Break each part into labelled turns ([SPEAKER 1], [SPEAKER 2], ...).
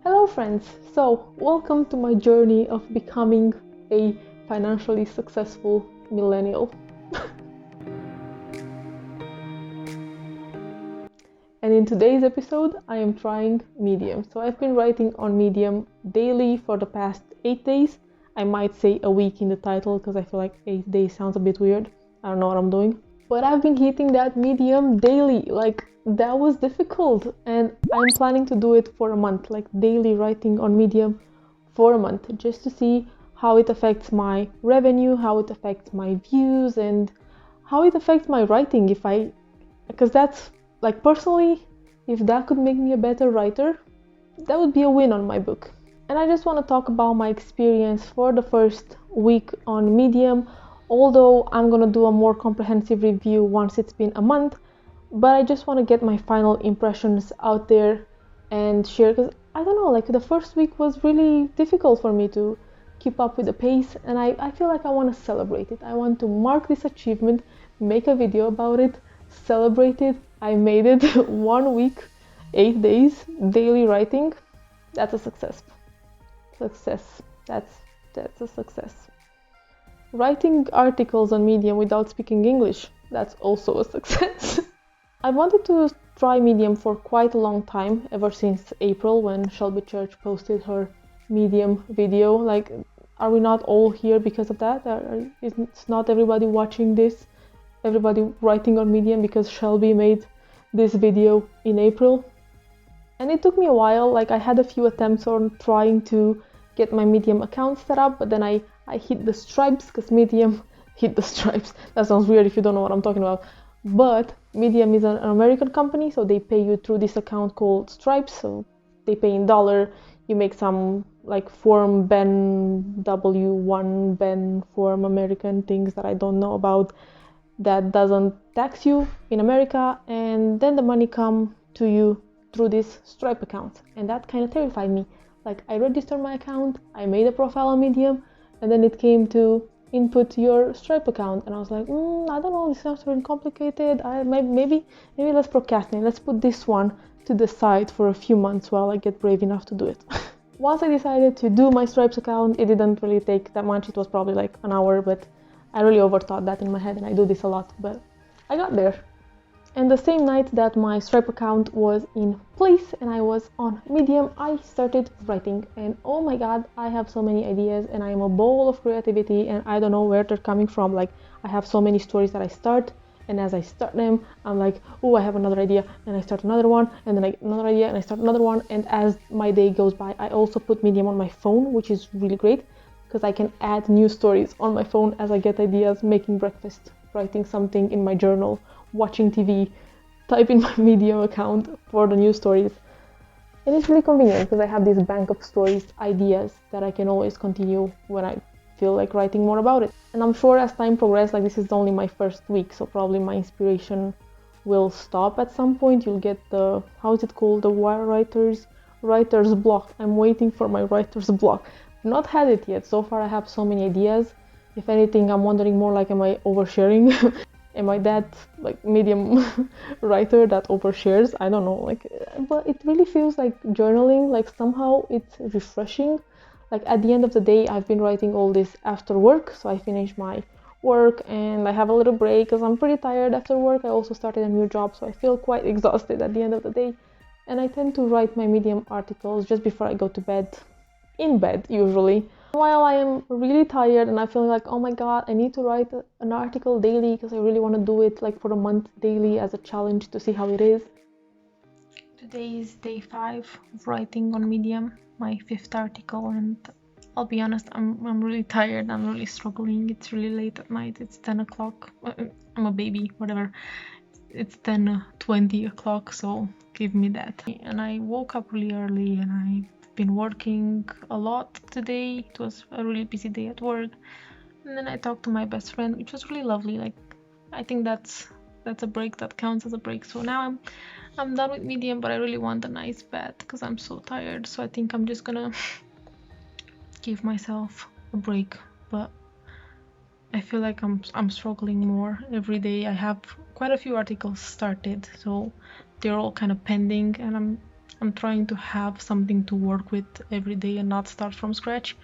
[SPEAKER 1] Hello friends, so welcome to my journey of becoming a financially successful millennial. And in today's episode, I am trying Medium. So I've been writing on Medium daily for the past 8 days. I might say a week in the title because I feel like 8 days sounds a bit weird. I don't know what I'm doing. But I've been hitting that Medium daily. That was difficult, and I'm planning to do it for a month, like daily writing on Medium for a month, just to see how it affects my revenue, how it affects my views, and how it affects my writing. Because that's like personally, if that could make me a better writer, that would be a win on my book. And I just want to talk about my experience for the first week on Medium, although I'm gonna do a more comprehensive review once it's been a month. But I just want to get my final impressions out there and share, because I don't know, like the first week was really difficult for me to keep up with the pace, and I feel like I want to celebrate it. I want to mark this achievement, make a video about it, celebrate it. I made it 1 week, 8 days, daily writing. That's a success. That's a success. Writing articles on Medium without speaking English, that's also a success. I wanted to try Medium for quite a long time, ever since April when Shelby Church posted her Medium video. Like, are we not all here because of that? It's not everybody watching this, everybody writing on Medium because Shelby made this video in April. And it took me a while. Like, I had a few attempts on trying to get my Medium account set up, but then I hit the stripes because Medium hit the stripes. That sounds weird if you don't know what I'm talking about. But Medium is an American company, so they pay you through this account called Stripes. So they pay in dollar. You make some like form Ben W1 Ben form American things that I don't know about, that doesn't tax you in America, and then the money come to you through this Stripe account. And that kind of terrified me. Like, I registered my account, I made a profile on Medium, and then it came to input your Stripe account, and I was like, I don't know, this sounds really complicated. Maybe let's procrastinate. Let's put this one to the side for a few months while I get brave enough to do it. Once I decided to do my Stripes account, it didn't really take that much. It was probably like an hour, but I really overthought that in my head, and I do this a lot, but I got there. And the same night that my Stripe account was in place and I was on Medium, I started writing. And oh my god, I have so many ideas and I am a bowl of creativity, and I don't know where they're coming from. Like, I have so many stories that I start, and as I start them, I'm like, oh, I have another idea, and I start another one, and then I get another idea, and I start another one. And as my day goes by, I also put Medium on my phone, which is really great because I can add new stories on my phone as I get ideas, making breakfast, writing something in my journal, watching TV, type in my Medium account for the new stories. And it's really convenient because I have this bank of stories, ideas that I can always continue when I feel like writing more about it. And I'm sure as time progresses, like, this is only my first week, so probably my inspiration will stop at some point. You'll get the, how is it called, the writer's block. I'm waiting for my writer's block. Not had it yet. So far I have so many ideas. If anything, I'm wondering more like, am I oversharing? Am I that like Medium writer that overshares? I don't know. Like, but it really feels like journaling. Like, somehow it's refreshing. Like, at the end of the day, I've been writing all this after work. So I finish my work and I have a little break because I'm pretty tired after work. I also started a new job, so I feel quite exhausted at the end of the day. And I tend to write my Medium articles just before I go to bed. In bed, usually. While I am really tired and I feel like, oh my god, I need to write an article daily because I really want to do it like for a month daily as a challenge to see how it is. Today is day 5 of writing on Medium, my 5th article, and I'll be honest, I'm really tired. I'm really struggling. It's really late at night. It's 10 o'clock. I'm a baby, whatever. It's 10:20 o'clock, so give me that. And I woke up really early and I been working a lot today. It was a really busy day at work, and then I talked to my best friend, which was really lovely. Like, I think that's a break, that counts as a break. So now I'm done with Medium, but I really want a nice bed because I'm so tired. So I think I'm just gonna give myself a break, but I feel like I'm struggling more every day. I have quite a few articles started, so they're all kind of pending, and I'm trying to have something to work with every day and not start from scratch.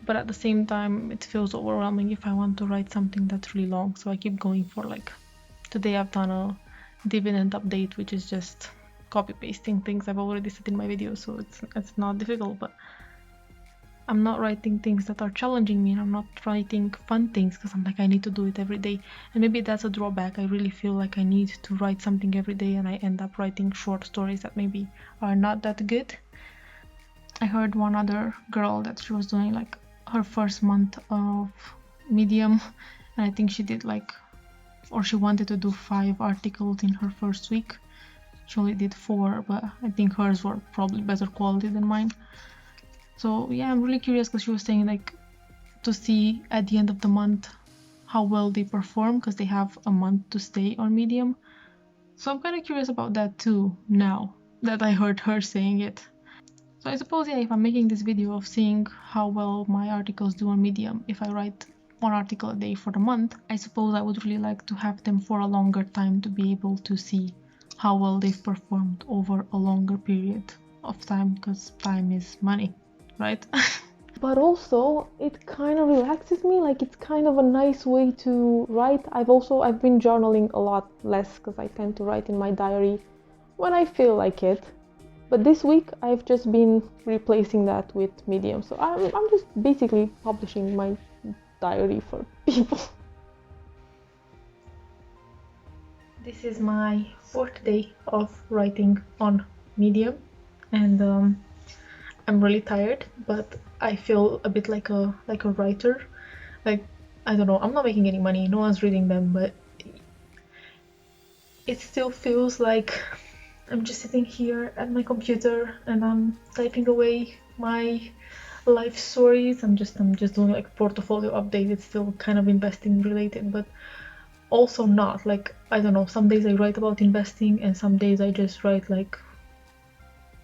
[SPEAKER 1] But at the same time, it feels overwhelming if I want to write something that's really long. So I keep going for like, today I've done a dividend update, which is just copy pasting things I've already said in my video. So it's not difficult, but I'm not writing things that are challenging me, and I'm not writing fun things because I'm like, I need to do it every day. And maybe that's a drawback. I really feel like I need to write something every day, and I end up writing short stories that maybe are not that good. I heard one other girl that she was doing like her first month of Medium, and I think she did like, or she wanted to do 5 articles in her first week. She only did 4, but I think hers were probably better quality than mine. So yeah, I'm really curious because she was saying like to see at the end of the month how well they perform, because they have a month to stay on Medium. So I'm kind of curious about that too now that I heard her saying it. So I suppose, yeah, if I'm making this video of seeing how well my articles do on Medium, if I write 1 article a day for the month, I suppose I would really like to have them for a longer time to be able to see how well they've performed over a longer period of time, because time is money, right? But also it kind of relaxes me, like it's kind of a nice way to write. I've been journaling a lot less because I tend to write in my diary when I feel like it. But this week I've just been replacing that with Medium. So I'm just basically publishing my diary for people. This is my 4th day of writing on Medium, and I'm really tired, but I feel a bit like a writer. Like, I don't know, I'm not making any money, no one's reading them, but it still feels like I'm just sitting here at my computer and I'm typing away my life stories. I'm just doing like portfolio update. It's still kind of investing related, but also not. Like, I don't know, some days I write about investing and some days I just write like,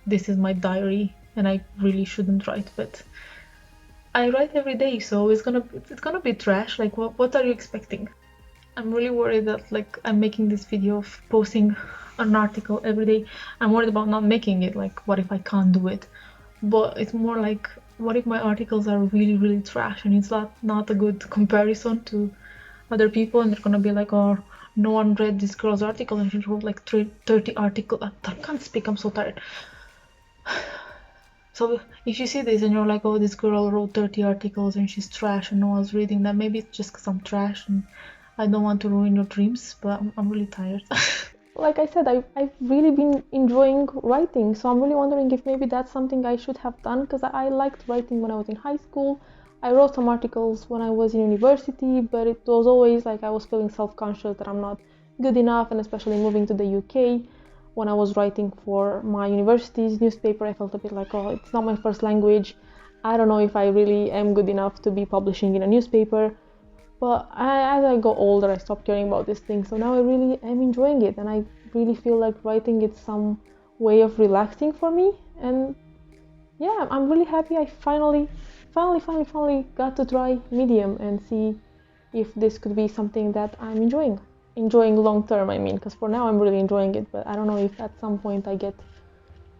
[SPEAKER 1] this is my diary, and I really shouldn't write, but I write every day, so it's gonna be trash. Like, what are you expecting? I'm really worried that like I'm making this video of posting an article every day. I'm worried about not making it. Like, what if I can't do it? But it's more like, what if my articles are really trash and it's not a good comparison to other people, and they're gonna be like, oh, no one read this girl's article and she wrote like 30 articles. I can't speak, I'm so tired. So if you see this and you're like, oh, this girl wrote 30 articles and she's trash and no one's reading them, maybe it's just because I'm trash and I don't want to ruin your dreams, but I'm really tired. Like I said, I've really been enjoying writing, so I'm really wondering if maybe that's something I should have done, because I liked writing when I was in high school. I wrote some articles when I was in university, but it was always like I was feeling self-conscious that I'm not good enough, and especially moving to the UK, when I was writing for my university's newspaper, I felt a bit like, oh, it's not my first language. I don't know if I really am good enough to be publishing in a newspaper. But as I got older, I stopped caring about this thing. So now I really am enjoying it, and I really feel like writing is some way of relaxing for me. And yeah, I'm really happy I finally got to try Medium and see if this could be something that I'm enjoying long term, I mean, because for now I'm really enjoying it, but I don't know if at some point I get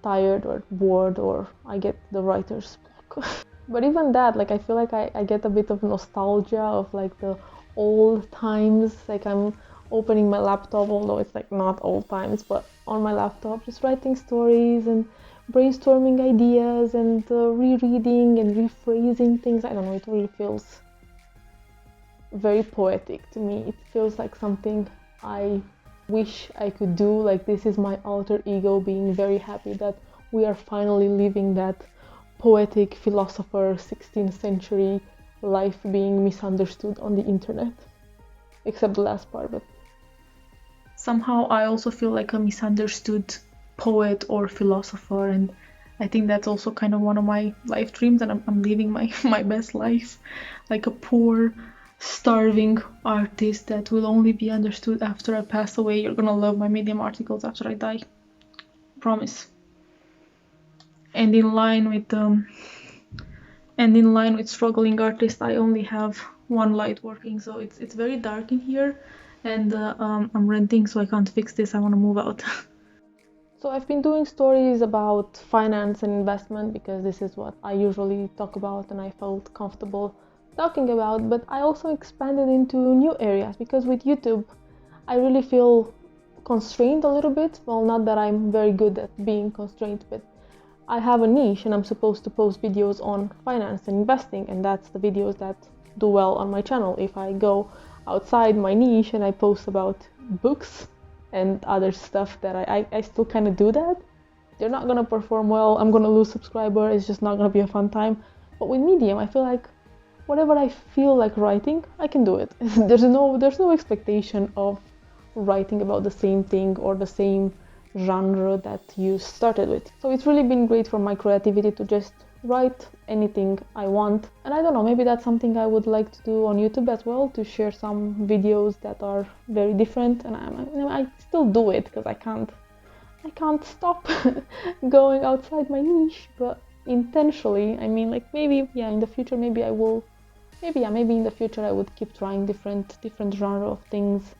[SPEAKER 1] tired or bored or I get the writer's block. But even that, like, I feel like I get a bit of nostalgia of like the old times. Like, I'm opening my laptop, although it's like not old times, but on my laptop, just writing stories and brainstorming ideas and rereading and rephrasing things. I don't know, it really feels very poetic to me. It feels like something I wish I could do. Like, this is my alter ego being very happy that we are finally living that poetic philosopher 16th century life being misunderstood on the internet. Except the last part, but somehow I also feel like a misunderstood poet or philosopher, and I think that's also kind of one of my life dreams, and I'm living my best life, like a poor, starving artist that will only be understood after I pass away. You're gonna love my Medium articles after I die. Promise. And in line with struggling artists, I only have one light working, so it's very dark in here, and I'm renting, so I can't fix this. I want to move out. So I've been doing stories about finance and investment because this is what I usually talk about and I felt comfortable talking about, but I also expanded into new areas because with YouTube I really feel constrained a little bit. Well, not that I'm very good at being constrained, but I have a niche and I'm supposed to post videos on finance and investing, and that's the videos that do well on my channel. If I go outside my niche and I post about books and other stuff that I still kind of do that, they're not gonna perform well. I'm gonna lose subscriber. It's just not gonna be a fun time. But with Medium, I feel like whatever I feel like writing, I can do it. There's no expectation of writing about the same thing or the same genre that you started with. So it's really been great for my creativity to just write anything I want. And I don't know, maybe that's something I would like to do on YouTube as well, to share some videos that are very different. And I still do it because I can't stop going outside my niche, but intentionally, I mean, like maybe in the future maybe in the future I would keep trying different genre of things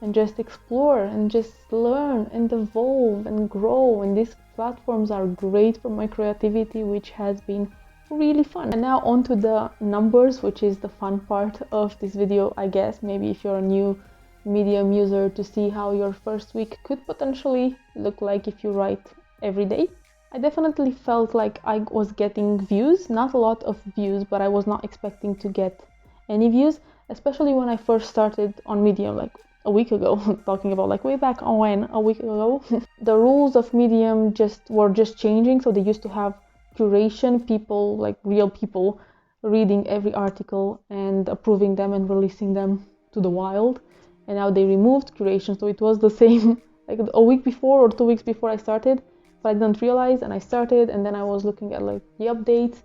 [SPEAKER 1] and just explore and just learn and evolve and grow. And these platforms are great for my creativity, which has been really fun. And now on to the numbers, which is the fun part of this video, I guess. Maybe if you're a new Medium user, to see how your first week could potentially look like if you write every day. I definitely felt like I was getting views, not a lot of views, but I was not expecting to get any views, especially when I first started on Medium, like a week ago, talking about like way back on when, a week ago. The rules of Medium were just changing. So they used to have curation, people, like real people, reading every article and approving them and releasing them to the wild. And now they removed curation, so it was the same like a week before or 2 weeks before I started, but I didn't realize, and I started, and then I was looking at like the updates,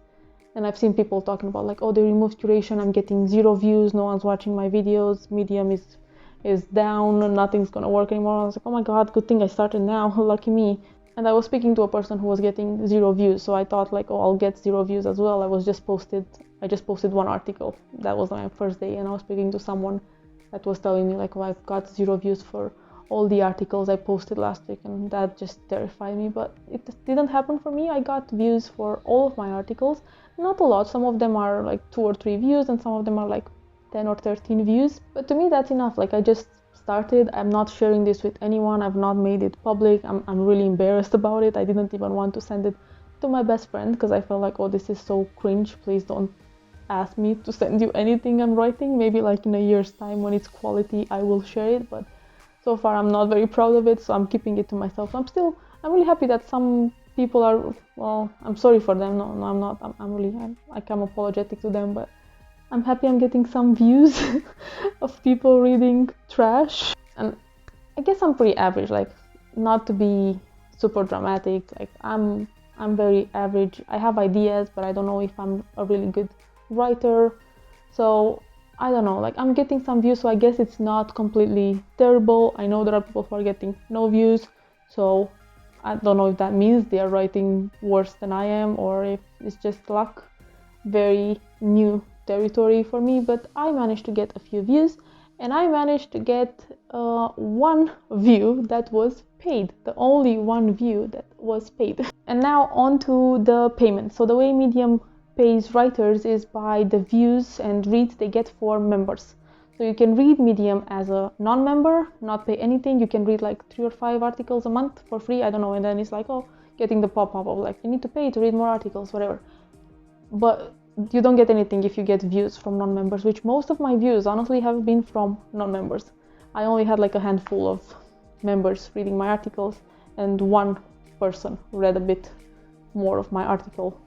[SPEAKER 1] and I've seen people talking about like, oh, they removed curation, I'm getting 0 views, no one's watching my videos, Medium is down, nothing's gonna work anymore. I was like, oh my god, good thing I started now, lucky me. And I was speaking to a person who was getting 0 views, so I thought like, oh, I'll get 0 views as well. I just posted 1 article. That was my first day, and I was speaking to someone that was telling me like, oh, I've got 0 views for all the articles I posted last week, and that just terrified me. But it didn't happen for me. I got views for all of my articles, not a lot. Some of them are like 2 or 3 views, and some of them are like 10 or 13 views. But to me, that's enough. Like, I just started. I'm not sharing this with anyone. I've not made it public. I'm really embarrassed about it. I didn't even want to send it to my best friend because I felt like, oh, this is so cringe. Please don't ask me to send you anything I'm writing. Maybe like in a year's time when it's quality, I will share it. But so far, I'm not very proud of it, so I'm keeping it to myself. I'm really happy that some people are, well, I'm sorry for them. No, I'm not. I'm apologetic to them, but I'm happy I'm getting some views of people reading trash. And I guess I'm pretty average, like, not to be super dramatic. Like, I'm very average. I have ideas, but I don't know if I'm a really good writer. So I don't know, like, I'm getting some views, so I guess it's not completely terrible. I know there are people who are getting no views, so I don't know if that means they are writing worse than I am or if it's just luck. Very new territory for me, but I managed to get a few views, and I managed to get 1 view that was paid, the only 1 view that was paid. And now on to the payment. So the way Medium pays writers is by the views and reads they get for members. So you can read Medium as a non-member, not pay anything. You can read like 3 or 5 articles a month for free, I don't know, and then it's like, oh, getting the pop-up of like, you need to pay to read more articles, whatever. But you don't get anything if you get views from non-members, which most of my views honestly have been from non-members. I only had like a handful of members reading my articles, and 1 person read a bit more of my article,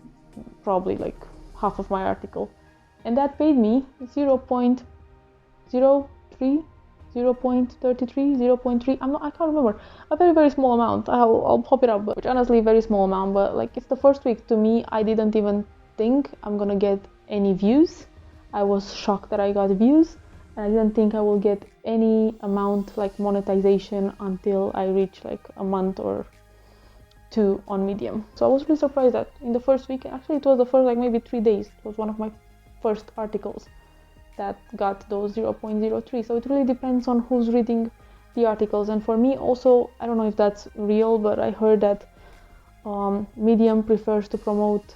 [SPEAKER 1] probably like half of my article, and that paid me 0.03, 0.33, 0.3, I can't remember, a very, very small amount. I'll pop it up, but which honestly very small amount. But like, it's the first week. To me, I didn't even think I'm gonna get any views. I was shocked that I got views, and I didn't think I will get any amount like monetization until I reach like a month or 2 on Medium. So I was really surprised that in the first week, actually it was the first like maybe 3 days, it was one of my first articles that got those 0.03. So it really depends on who's reading the articles. And for me also, I don't know if that's real, but I heard that Medium prefers to promote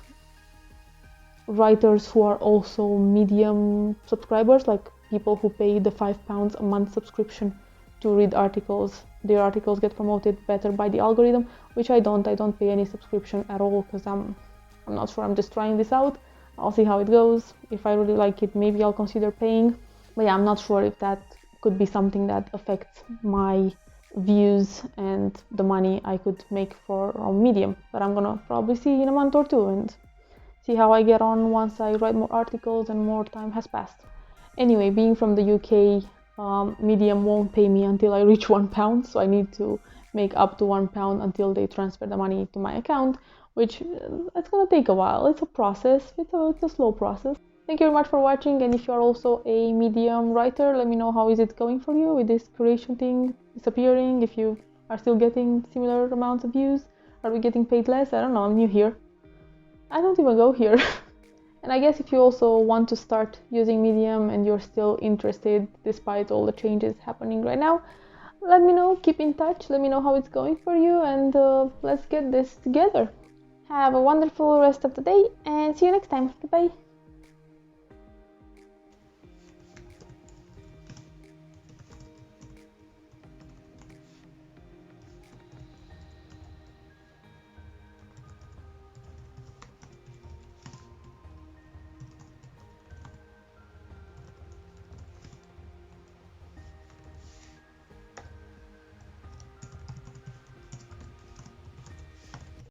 [SPEAKER 1] writers who are also Medium subscribers, like people who pay the £5 a month subscription to read articles. Their articles get promoted better by the algorithm, which I don't pay any subscription at all, because I'm not sure. I'm just trying this out. I'll see how it goes. If I really like it, maybe I'll consider paying. But yeah, I'm not sure if that could be something that affects my views and the money I could make for Medium. But I'm gonna probably see in a month or two and see how I get on once I write more articles and more time has passed. Anyway, being from the UK, Medium won't pay me until I reach £1, so I need to make up to £1 until they transfer the money to my account, which it's gonna take a while. It's a process. It's a slow process. Thank you very much for watching, and if you are also a Medium writer, let me know how is it going for you with this creation thing disappearing, if you are still getting similar amounts of views. Are we getting paid less? I don't know, I'm new here. I don't even go here. And I guess if you also want to start using Medium and you're still interested despite all the changes happening right now, let me know, keep in touch, let me know how it's going for you, and let's get this together. Have a wonderful rest of the day and see you next time. Goodbye.